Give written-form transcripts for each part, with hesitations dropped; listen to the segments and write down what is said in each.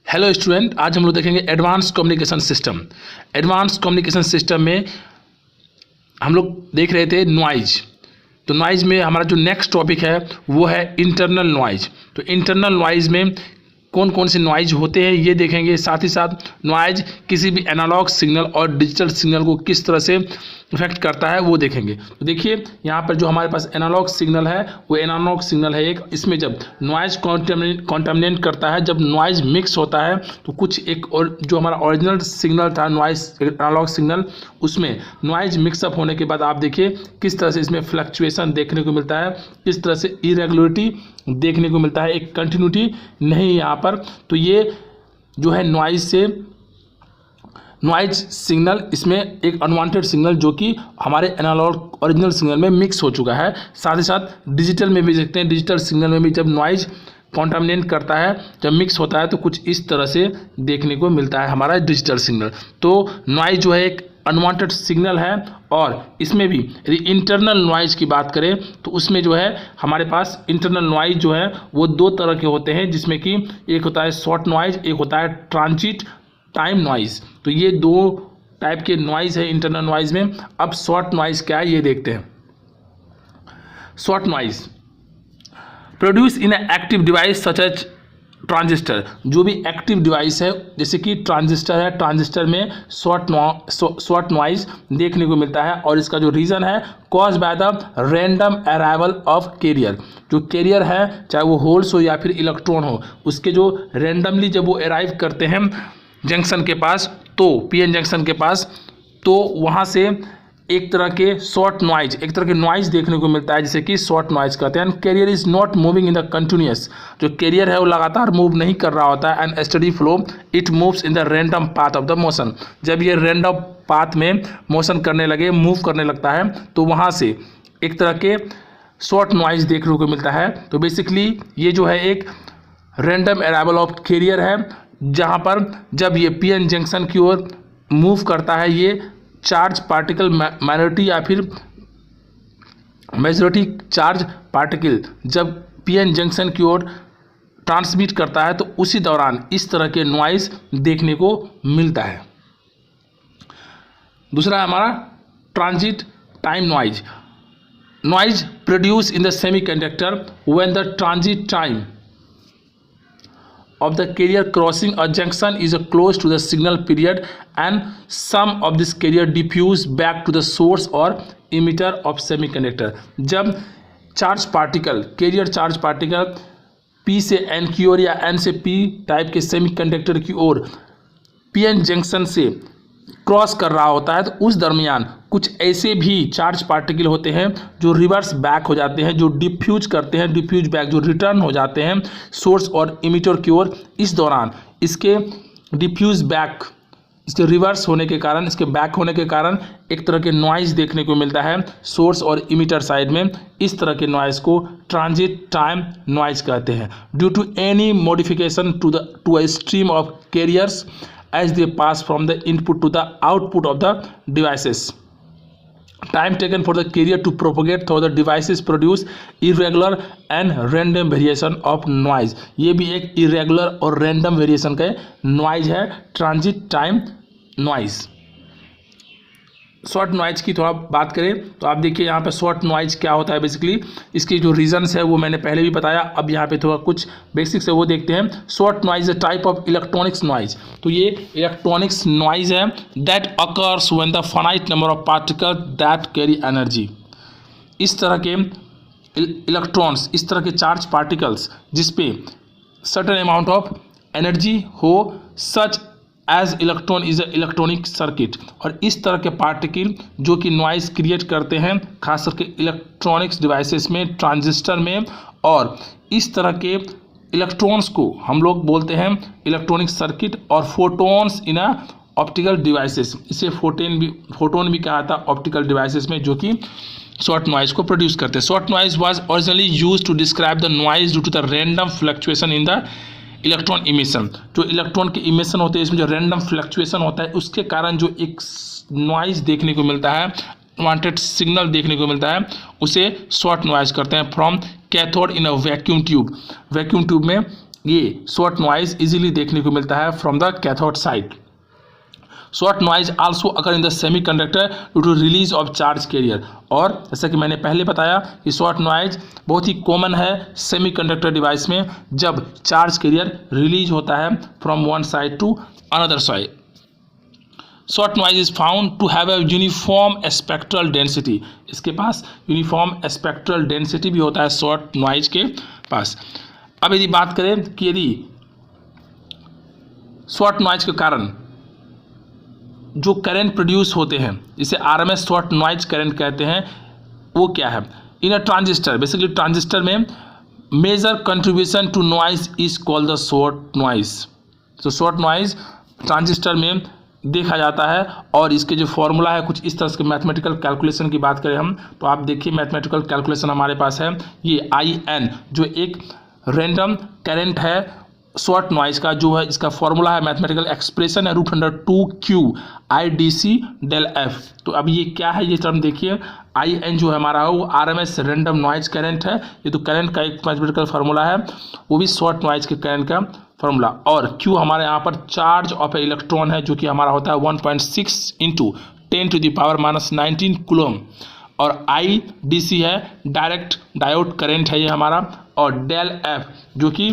Hello student, आज हम लोग देखेंगे advance communication system. Advance communication system में हम लोग देख रहे थे नॉइज। तो नॉइज में हमारा जो नेक्स्ट टॉपिक है वो है इंटरनल नॉइज। तो इंटरनल नॉइज में कौन कौन से नॉइज होते हैं ये देखेंगे। साथ ही साथ नॉइज किसी भी एनालॉग सिग्नल और डिजिटल सिग्नल को किस तरह से इफेक्ट करता है वो देखेंगे। तो देखिए यहाँ पर जो हमारे पास एनालॉग सिग्नल है वो एनालॉग सिग्नल है एक। इसमें जब नॉइज कॉन्टामिनेट करता है, जब नॉइज मिक्स होता है तो कुछ एक और जो हमारा ओरिजिनल सिग्नल था नॉइज एनालॉग सिग्नल, उसमें नॉइज मिक्सअप होने के बाद आप देखिए किस तरह से इसमें फ्लक्चुएशन देखने को मिलता है, किस तरह से इरेगुलरिटी देखने को मिलता है, एक कंटिन्यूटी नहीं यहाँ पर। तो ये जो है नॉइज सिग्नल, इसमें एक अनवांटेड सिग्नल जो कि हमारे एनालॉग ओरिजिनल सिग्नल में मिक्स हो चुका है। साथ ही साथ डिजिटल में भी देखते हैं, डिजिटल सिग्नल में भी जब नॉइज कॉन्टामिनेट करता है, जब मिक्स होता है तो कुछ इस तरह से देखने को मिलता है हमारा डिजिटल सिग्नल। तो नॉइज जो है एक अनवांटेड सिग्नल है। और इसमें भी यदि इंटरनल नॉइज की बात करें तो उसमें जो है हमारे पास इंटरनल नॉइज जो है वो दो तरह के होते हैं, जिसमें कि एक होता है शॉर्ट नॉइज, एक होता है ट्रांजिट टाइम नॉइज। तो ये दो टाइप के नॉइज है इंटरनल नॉइज में। अब शॉर्ट नॉइज क्या है ये देखते हैं। Short noise produce in active device such as transistor. जो भी एक्टिव डिवाइस है जैसे कि ट्रांजिस्टर है, ट्रांजिस्टर में शॉर्ट नॉइज देखने को मिलता है। और इसका जो रीज़न है cause by the random arrival of carrier. जो कैरियर है चाहे वो होल्स हो या फिर इलेक्ट्रॉन हो, उसके जो रैंडमली जब वो अराइव करते हैं जंक्शन के पास, तो पीएन जंक्शन के पास, तो वहाँ से एक तरह के शॉर्ट नॉइज, एक तरह के नॉइज देखने को मिलता है जिसे कि शॉर्ट नॉइज कहते हैं। Carrier is not moving in the continuous. जो कैरियर है वो लगातार मूव नहीं कर रहा होता है। And steady flow it moves in the random path of the motion. जब ये रैंडम पाथ में मोशन करने लगे, मूव करने लगता है, तो वहाँ से एक तरह के शॉर्ट नॉइज देखने को मिलता है। तो बेसिकली ये जो है एक रैंडम अराइवल ऑफ कैरियर है, जहाँ पर जब ये पीएन जंक्शन की ओर मूव करता है, ये चार्ज पार्टिकल माइनॉरिटी या फिर मेजॉरिटी चार्ज पार्टिकल जब पीएन जंक्शन की ओर ट्रांसमिट करता है तो उसी दौरान इस तरह के नॉइज देखने को मिलता है। दूसरा है हमारा transit time noise. Noise produce in the semiconductor when the transit time of the carrier crossing a junction is close to the signal period and some of this carrier diffuse back to the source or emitter of semiconductor। जब charge particle, carrier charge particle P से N की ओर या N से P type के semiconductor की ओर PN junction से cross कर रहा होता है, तो उस दरमियान कुछ ऐसे भी चार्ज पार्टिकल होते हैं जो रिवर्स बैक हो जाते हैं, जो डिफ्यूज करते हैं, डिफ्यूज बैक जो रिटर्न हो जाते हैं सोर्स और इमिटर की ओर। इस दौरान इसके डिफ्यूज बैक, इसके रिवर्स होने के कारण, इसके बैक होने के कारण एक तरह के नॉइज देखने को मिलता है सोर्स और इमिटर साइड में। इस तरह के नॉइज को ट्रांजिट टाइम नॉइज कहते हैं। Due to any modification to a stream of carriers as they pass from the input to the output of the devices, time taken for the carrier to propagate through the devices produce irregular and random variation of noise। ये भी एक irregular और random variation का noise है, transit time noise। Short noise की थोड़ा बात करें तो आप देखिए यहाँ पे शॉर्ट नॉइज क्या होता है। बेसिकली इसकी जो रीजंस है वो मैंने पहले भी बताया, अब यहाँ पे थोड़ा कुछ बेसिक्स है वो देखते हैं। Short noise type of electronics noise. तो ये इलेक्ट्रॉनिक्स नॉइज है that occurs when the finite number of particle that carry energy. इस तरह के इलेक्ट्रॉन्स, इस तरह के चार्ज पार्टिकल्स जिसपे सर्टेन अमाउंट ऑफ एनर्जी हो, such as electron is electronic circuit. और इस तरह के पार्टिकल जो कि नॉइज क्रिएट करते हैं खास करके इलेक्ट्रॉनिक्स डिवाइसेस में, ट्रांजिस्टर में, और इस तरह के इलेक्ट्रॉन्स को हम लोग बोलते हैं इलेक्ट्रॉनिक सर्किट। और फोटोन्स इन अ ऑप्टिकल डिवाइसेस, इसे फोटोन भी कहा था ऑप्टिकल डिवाइसेस में, जो कि शॉर्ट नॉइज को प्रोड्यूस करते हैं। Short noise was originally used to describe the noise due to the random fluctuation in the electron emission. जो इलेक्ट्रॉन के इमिशन होते हैं इसमें जो रैंडम फ्लक्चुएशन होता है उसके कारण जो एक नॉइज देखने को मिलता है, वांटेड सिग्नल देखने को मिलता है, उसे शॉर्ट नॉइज करते हैं। From cathode in a vacuum tube. Vacuum tube में ये शॉर्ट नॉइज इजीली देखने को मिलता है from the cathode side. Short noise also occur in the semiconductor due to release of charge carrier. और जैसा कि मैंने पहले बताया कि शॉर्ट नॉइज बहुत ही कॉमन है सेमीकंडक्टर डिवाइस में जब चार्ज कैरियर रिलीज होता है from one side to another side. Short noise is found to have a uniform spectral density. इसके पास यूनिफॉर्म स्पेक्ट्रल डेंसिटी भी होता है शॉर्ट नॉइज के पास। अब यदि बात करें कि यदि शॉर्ट नॉइज के कारण जो करंट प्रोड्यूस होते हैं इसे आरएमएस शॉर्ट नॉइज करंट कहते हैं, वो क्या है? In a transistor, basically transistor में major contribution to noise is called the short noise. तो शॉर्ट नॉइज ट्रांजिस्टर में देखा जाता है और इसके जो फॉर्मूला है कुछ इस तरह के मैथमेटिकल कैलकुलेशन की बात करें हम तो आप देखिए मैथमेटिकल कैलकुलेशन हमारे पास है ये IN जो एक रैंडम करंट है शॉर्ट नॉइज का जो है इसका फॉर्मूला है मैथमेटिकल एक्सप्रेशन है √2Q IDC del F। तो अब ये क्या है ये टर्म देखिए IN जो है हमारा वो RMS रैंडम नॉइज करंट है, ये तो करंट का एक मैथमेटिकल फार्मूला है वो भी शॉर्ट नॉइज के करंट का फार्मूला। और Q हमारे यहाँ पर चार्ज ऑफ ए इलेक्ट्रॉन है जो कि हमारा होता है 1.6 × 10⁻⁻19 कूलम। और IDC है डायरेक्ट डायोड करंट है ये हमारा। और डेल F जो कि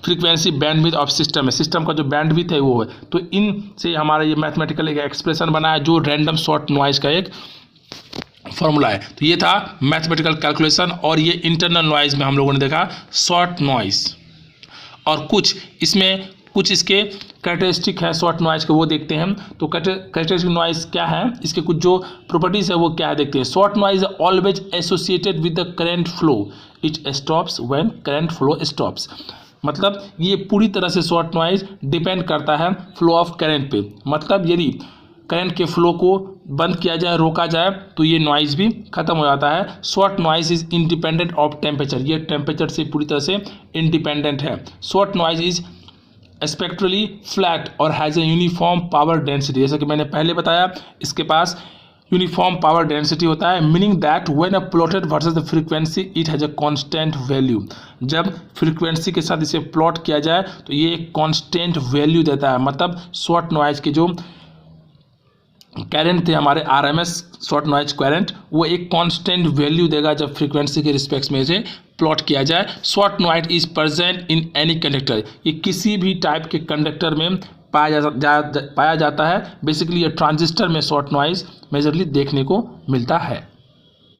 फ्रीक्वेंसी बैंडविड्थ ऑफ सिस्टम है, सिस्टम का जो बैंडविड्थ है वो है। तो इन से हमारा ये मैथमेटिकल एक एक्सप्रेशन बना है जो रैंडम शॉर्ट नॉइज का एक फॉर्मूला है। तो ये था मैथमेटिकल कैलकुलेशन और ये इंटरनल नॉइज में हम लोगों ने देखा शॉर्ट नॉइज। और कुछ इसके कैरेक्टरिस्टिक है शॉर्ट नॉइज के वो देखते हैं। तो कैरेक्टरिस्टिक नॉइज क्या है, इसके कुछ जो प्रॉपर्टीज है वो क्या है देखते हैं। Short noise always associated with the current flow, it stops when current flow stops. मतलब ये पूरी तरह से शॉर्ट नॉइज डिपेंड करता है फ्लो ऑफ करंट पे। मतलब यदि करंट के फ्लो को बंद किया जाए रोका जाए तो ये नॉइज भी खत्म हो जाता है। Short noise is independent of temperature, ये टेम्परेचर से पूरी तरह से इंडिपेंडेंट है। Short noise is spectrally flat और has a uniform power density. जैसा कि मैंने पहले बताया इसके पास यूनिफॉर्म पावर डेंसिटी होता है, meaning that when a plotted versus the frequency it has a constant value. जब फ्रीक्वेंसी के साथ इसे प्लॉट किया जाए तो ये एक कांस्टेंट वैल्यू देता है। मतलब शॉर्ट नॉइज के जो करंट थे हमारे RMS शॉर्ट नॉइज करंट वो एक कांस्टेंट वैल्यू देगा जब फ्रीक्वेंसी के रिस्पेक्ट में इसे प्लॉट किया जाए। Short noise is present in any conductor, ये किसी भी टाइप के कंडक्टर में पाया जाता है। बेसिकली ये ट्रांजिस्टर में शॉर्ट नॉइज मेजरली देखने को मिलता है।